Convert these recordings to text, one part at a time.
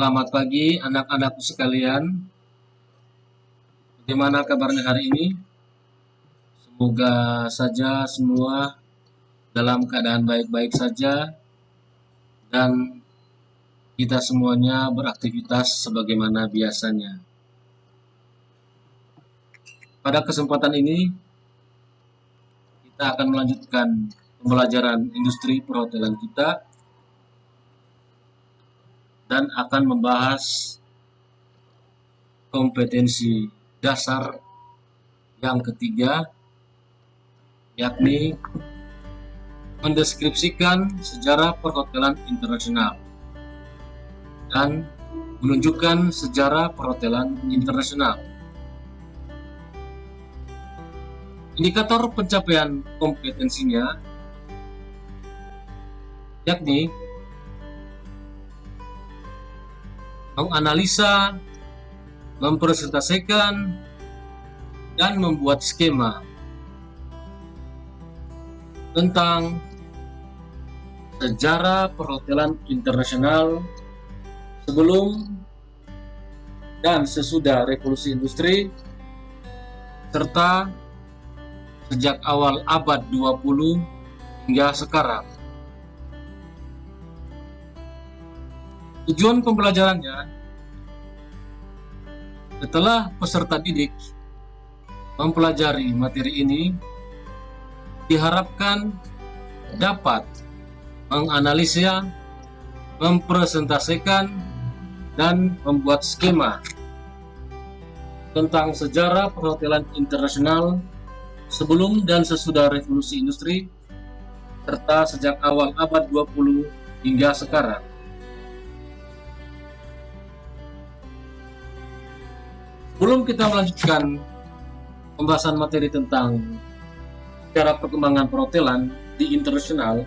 Selamat pagi anak-anakku sekalian. Bagaimana kabarnya hari ini? Semoga saja semua dalam keadaan baik-baik saja dan kita semuanya beraktivitas sebagaimana biasanya. Pada kesempatan ini kita akan melanjutkan pembelajaran industri perhotelan kita dan akan membahas kompetensi dasar yang ketiga, yakni mendeskripsikan sejarah perhotelan internasional dan menunjukkan sejarah perhotelan internasional. Indikator pencapaian kompetensinya yakni menganalisa, mempresentasikan, dan membuat skema tentang sejarah perhotelan internasional sebelum dan sesudah revolusi industri, serta sejak awal abad 20 hingga sekarang. Tujuan pembelajarannya, setelah peserta didik mempelajari materi ini, diharapkan dapat menganalisa, mempresentasikan, dan membuat skema tentang sejarah perhotelan internasional sebelum dan sesudah revolusi industri, serta sejak awal abad 20 hingga sekarang. Sebelum kita melanjutkan pembahasan materi tentang sejarah perkembangan perhotelan di internasional,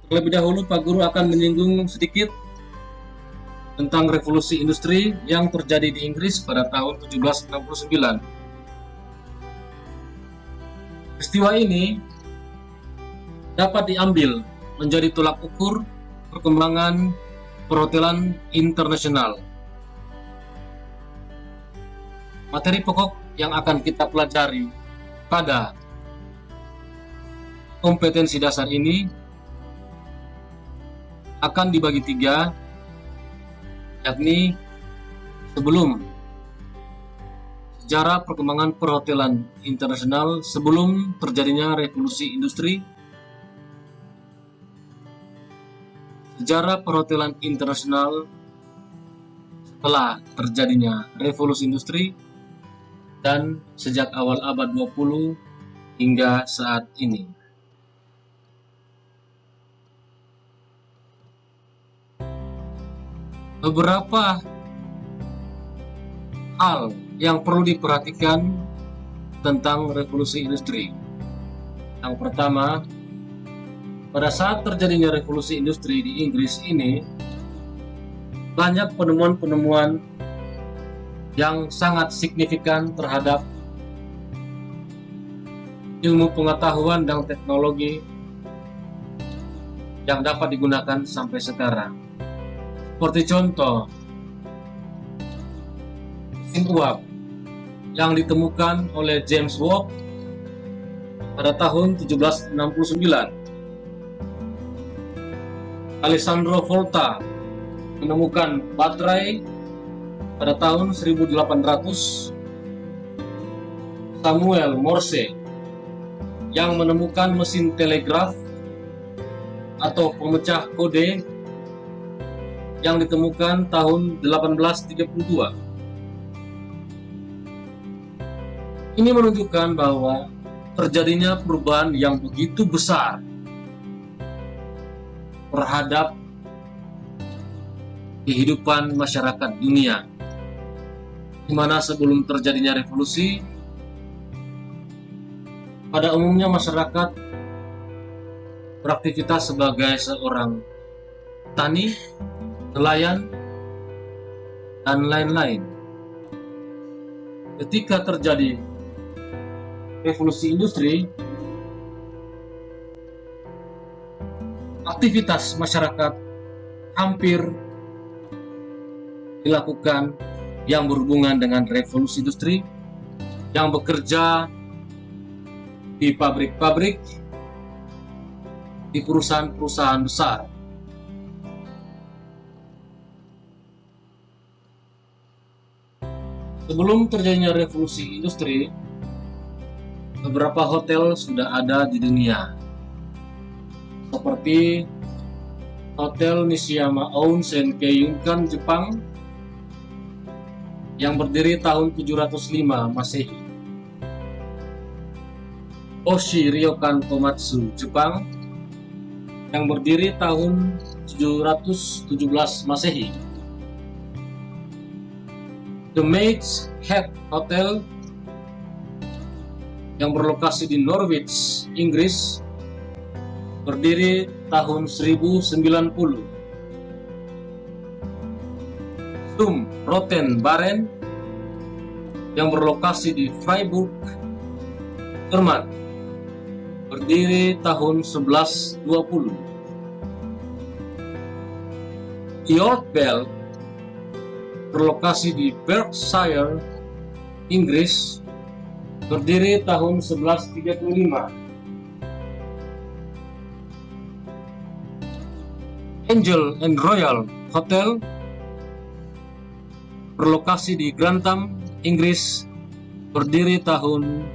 terlebih dahulu Pak Guru akan menyinggung sedikit tentang revolusi industri yang terjadi di Inggris pada tahun 1769. Peristiwa ini dapat diambil menjadi tolak ukur perkembangan perhotelan internasional. Materi pokok yang akan kita pelajari pada kompetensi dasar ini akan dibagi tiga, yakni sebelum sejarah perkembangan perhotelan internasional sebelum terjadinya revolusi industri, sejarah perhotelan internasional setelah terjadinya revolusi industri, dan sejak awal abad 20 hingga saat ini. Beberapa hal yang perlu diperhatikan tentang revolusi industri. Yang pertama, pada saat terjadinya revolusi industri di Inggris ini, banyak penemuan-penemuan yang sangat signifikan terhadap ilmu pengetahuan dan teknologi yang dapat digunakan sampai sekarang. Seperti contoh, mesin uap yang ditemukan oleh James Watt pada tahun 1769. Alessandro Volta menemukan baterai pada tahun 1800. Samuel Morse yang menemukan mesin telegraf atau pemecah kode yang ditemukan tahun 1832. Ini menunjukkan bahwa terjadinya perubahan yang begitu besar terhadap kehidupan masyarakat dunia, di mana sebelum terjadinya revolusi, pada umumnya masyarakat beraktivitas sebagai seorang petani, nelayan, dan lain-lain. Ketika terjadi revolusi industri, aktivitas masyarakat hampir dilakukan yang berhubungan dengan revolusi industri, yang bekerja di pabrik-pabrik, di perusahaan-perusahaan besar. Sebelum terjadinya revolusi industri, beberapa hotel sudah ada di dunia, seperti Hotel Nishiyama Onsen Keiyunkan Jepang yang berdiri tahun 705 Masehi, Oshi Ryokan Komatsu Jepang yang berdiri tahun 717 Masehi, The Maids Head Hotel yang berlokasi di Norwich, Inggris, berdiri tahun 1090. Zum Roten Baren yang berlokasi di Freiburg, Jerman, berdiri tahun 1120. York Bell berlokasi di Berkshire, Inggris, berdiri tahun 1135. Angel and Royal Hotel berlokasi di Grantham, Inggris, berdiri tahun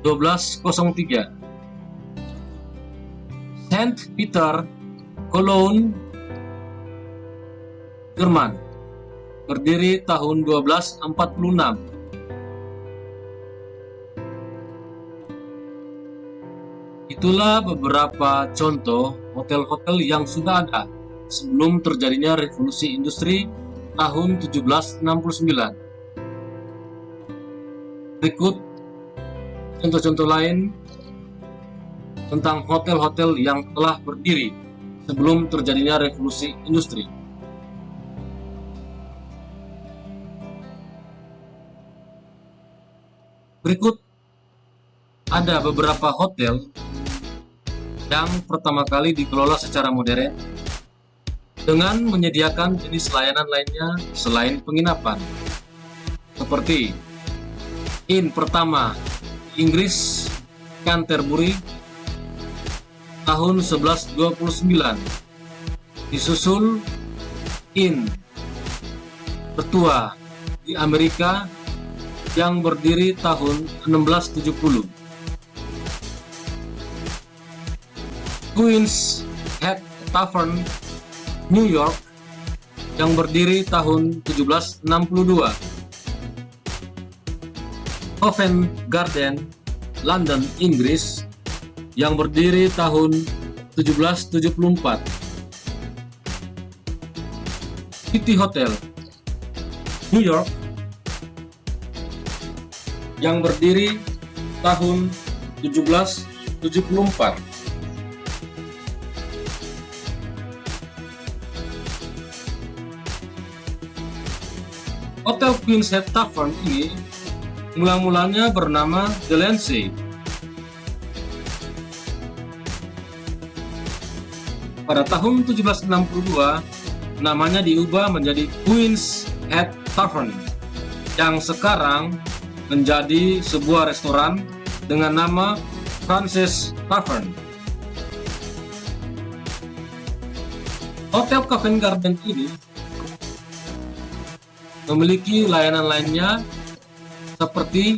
1203. Saint Peter, Cologne, Jerman, berdiri tahun 1246. Itulah beberapa contoh hotel-hotel yang sudah ada sebelum terjadinya revolusi industri tahun 1769. Berikut contoh-contoh lain tentang hotel-hotel yang telah berdiri sebelum terjadinya revolusi industri. Berikut ada beberapa hotel yang pertama kali dikelola secara modern dengan menyediakan jenis layanan lainnya selain penginapan, seperti Inn pertama Inggris Canterbury tahun 1129, disusul Inn tertua di Amerika yang berdiri tahun 1670. Queen's Head Tavern, New York, yang berdiri tahun 1762. Covent Garden, London, Inggris, yang berdiri tahun 1774. City Hotel, New York, yang berdiri tahun 1774. Hotel Queen's Head Tavern ini mula-mulanya bernama The Lindsay. Pada tahun 1762, namanya diubah menjadi Queen's Head Tavern, yang sekarang menjadi sebuah restoran dengan nama Francis Tavern. Hotel Covent Garden ini memiliki layanan lainnya seperti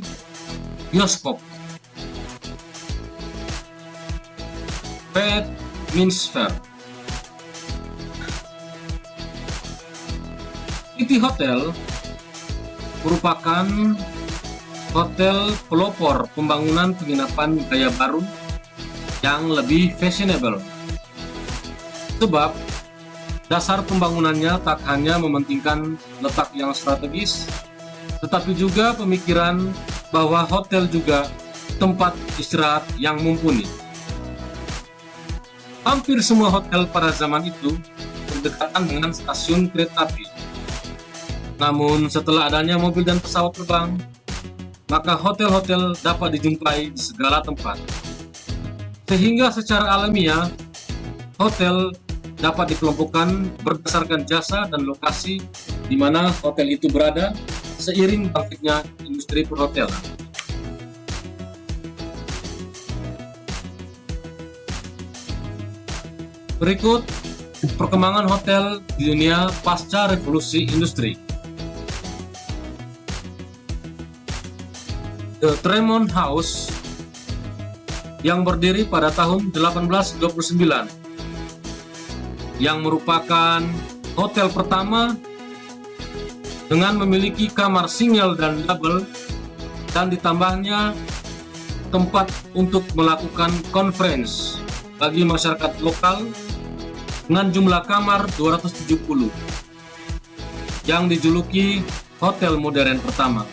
bioskop, Westminster. City Hotel merupakan hotel pelopor pembangunan penginapan gaya baru yang lebih fashionable, sebab dasar pembangunannya tak hanya mementingkan letak yang strategis, tetapi juga pemikiran bahwa hotel juga tempat istirahat yang mumpuni. Hampir semua hotel pada zaman itu berdekatan dengan stasiun kereta api. Namun setelah adanya mobil dan pesawat terbang, maka hotel-hotel dapat dijumpai di segala tempat. Sehingga secara alamiah, hotel dapat dikelompokkan berdasarkan jasa dan lokasi di mana hotel itu berada seiring bangkitnya industri perhotelan. Berikut perkembangan hotel di dunia pasca revolusi industri. The Tremont House yang berdiri pada tahun 1829 yang merupakan hotel pertama dengan memiliki kamar single dan double dan ditambahnya tempat untuk melakukan conference bagi masyarakat lokal dengan jumlah kamar 270 yang dijuluki hotel modern pertama.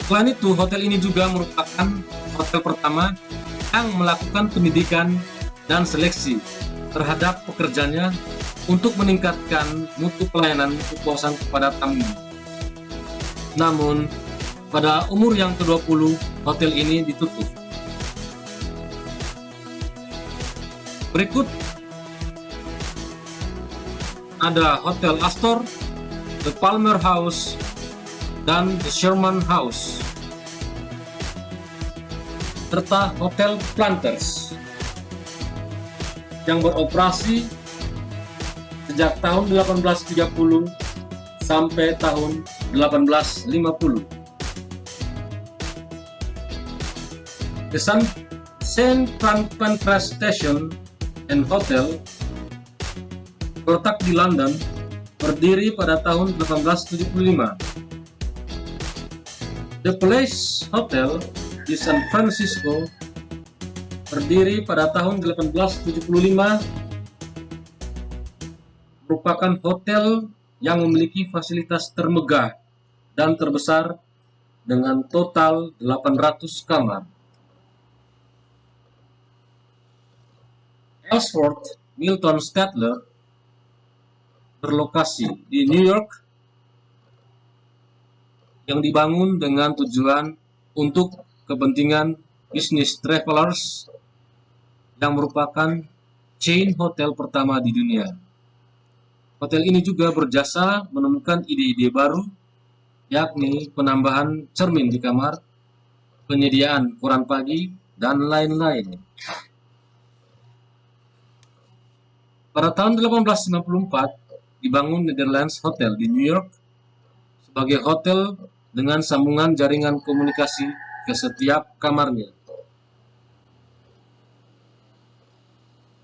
Selain itu, hotel ini juga merupakan hotel pertama yang melakukan pendidikan dan seleksi terhadap pekerjanya untuk meningkatkan mutu pelayanan kepuasan kepada tamu. Namun, pada umur yang ke-20, hotel ini ditutup. Berikut ada Hotel Astor, The Palmer House, dan The Sherman House, serta Hotel Planters yang beroperasi sejak tahun 1830 sampai tahun 1850. The St. Pancras Station and Hotel terletak di London, berdiri pada tahun 1875. The Place Hotel di San Francisco berdiri pada tahun 1875, merupakan hotel yang memiliki fasilitas termegah dan terbesar dengan total 800 kamar. Ellsworth Milton Statler berlokasi di New York yang dibangun dengan tujuan untuk kepentingan bisnis travelers yang merupakan chain hotel pertama di dunia. Hotel ini juga berjasa menemukan ide-ide baru, yakni penambahan cermin di kamar, penyediaan koran pagi, dan lain-lain. Pada tahun 1894, dibangun Netherlands Hotel di New York sebagai hotel dengan sambungan jaringan komunikasi ke setiap kamarnya.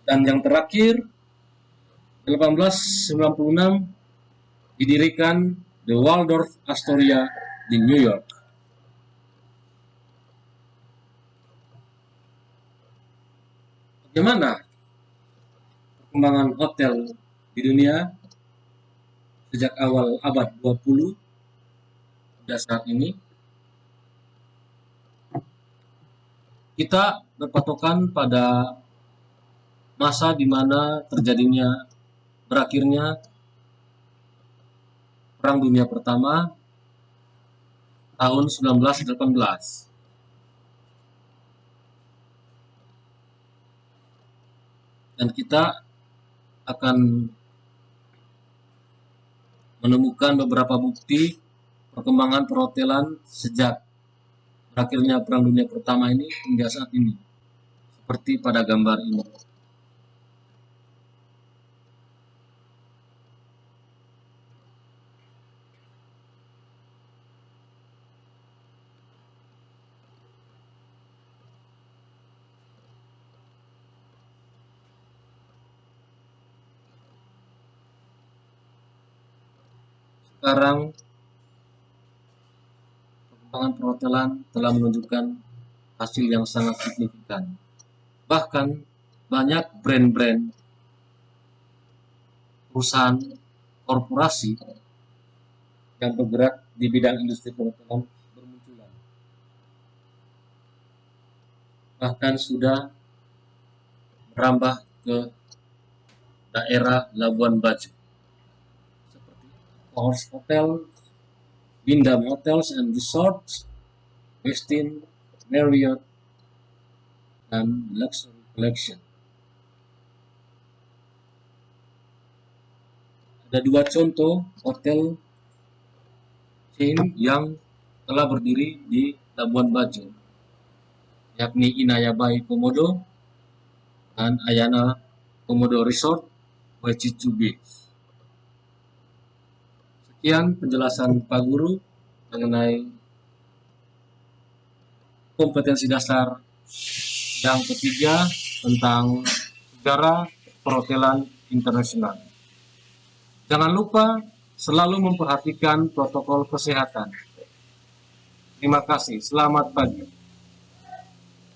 Dan yang terakhir, 1896 didirikan The Waldorf Astoria di New York. Bagaimana perkembangan hotel di dunia sejak awal abad 20 hingga saat ini? Kita berpatokan pada masa di mana berakhirnya Perang Dunia Pertama tahun 1918. Dan kita akan menemukan beberapa bukti perkembangan perhotelan sejak berakhirnya Perang Dunia Pertama ini hingga saat ini, seperti pada gambar ini. Sekarang perkembangan perhotelan telah menunjukkan hasil yang sangat signifikan. Bahkan banyak brand-brand perusahaan korporasi yang bergerak di bidang industri perhotelan bermunculan. Bahkan sudah merambah ke daerah Labuan Bajo, seperti Horse Hotel, Wyndham Hotels and Resorts, Westin, Marriott, dan Luxury Collection. Ada dua contoh hotel chain yang telah berdiri di Labuan Bajo, yakni Inaya Bay Komodo dan Ayana Komodo Resort Wajicu Beach. Sekian penjelasan Pak Guru mengenai kompetensi dasar yang ketiga tentang sejarah perhotelan internasional. Jangan lupa selalu memperhatikan protokol kesehatan. Terima kasih. Selamat pagi.